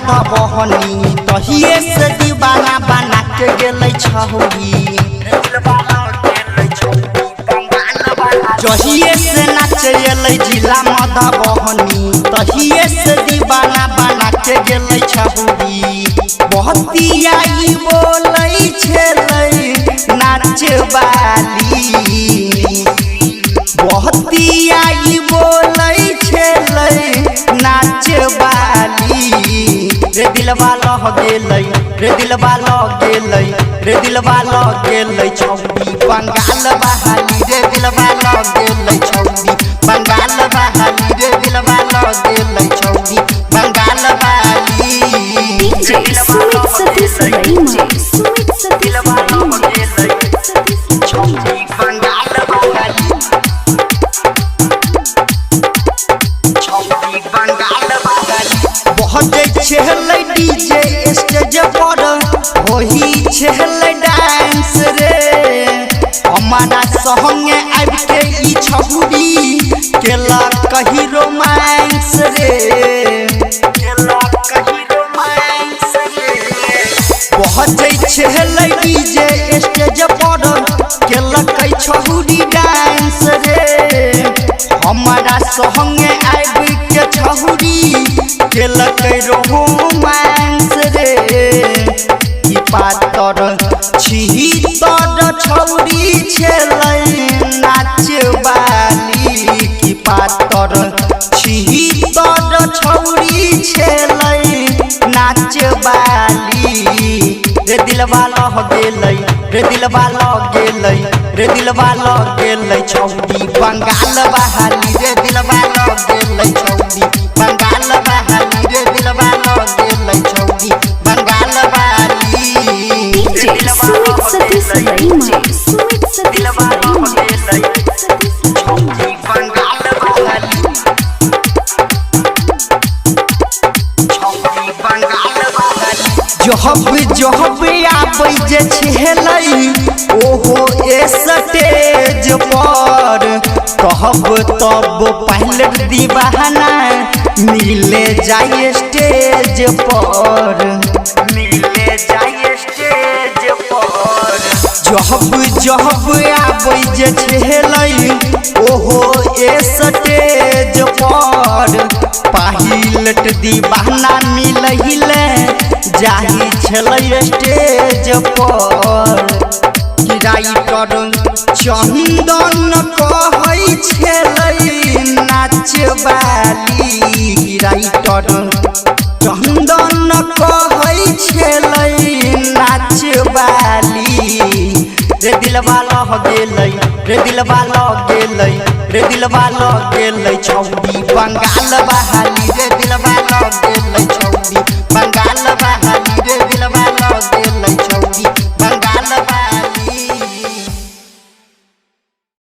बहनी तहिए से दीवाना बना के गेलै छौरी जहिए से नाचे अलै जिला मधुबनी तहिए से दीवाना बना के गेलै छौरी बहतिया ई बोलै छलै नाचे वाली बहतिया ई बोलै छलै नाचे वाली रे दिलवा लह गेलै रे दिलवा लह गेलै रे दिलवा लह गेलै छौरी बंगाल बहाली रे दिलवा लह गेलै छौरी बंगाल बहाली रे दिलवा लह गेलै छौरी बंगाल बहाली DJ Sumit Satish Rima Sumit Satish Rima छौरी बंगाल बहाली छौरी बंगाल बहाली बहुत छेलै डीजे स्टेज पर होही छेलै डांस रे हमारा संगे आब के ई छौरी केला कही रोमांस रे केला कही रोमांस रे बहुत छेलै डीजे स्टेज पर केला कई छौरी डांस रे हमारा संगे आब के छौरी केला कई रोमांस रे ई पातर छितर छौरी छलै नाच वाली की पातर छितर छौरी छलै नाच वाली रे दिलवा लह गेलै रे दिलवा लह गेलै रे दिलवा लह गेलै छौरी बंगाल बहाली रे दिलवा लह गेलै छौरी बंगाल बहाली रे दिलवा लह गेलै छौरी बंगाल बहाली DJ Sumit Satish Rima Sumit Satish Rima छौरी बंगाल बहाली छौरी बंगाल बहाली जहब आबै जे छेलै ओहो स्टेज पर कहब तब पहले दीवाना मिले जाए स्टेज पर मिले जाए स्टेज पर जहब आबै जे छेलै ओहो स्टेज पर पहिलट दीवाना मिलैले जाही छलै स्टेज पर राइटर चंदन कहै छलै नाच वाली राइटर चंदन कहै छलै नाच वाली रे दिलवा लह गेलै रे दिलवा लह गेलै रे दिलवा लह गेलै छौरी बंगाल बहाली रे दिलवा लह गेलै छौरी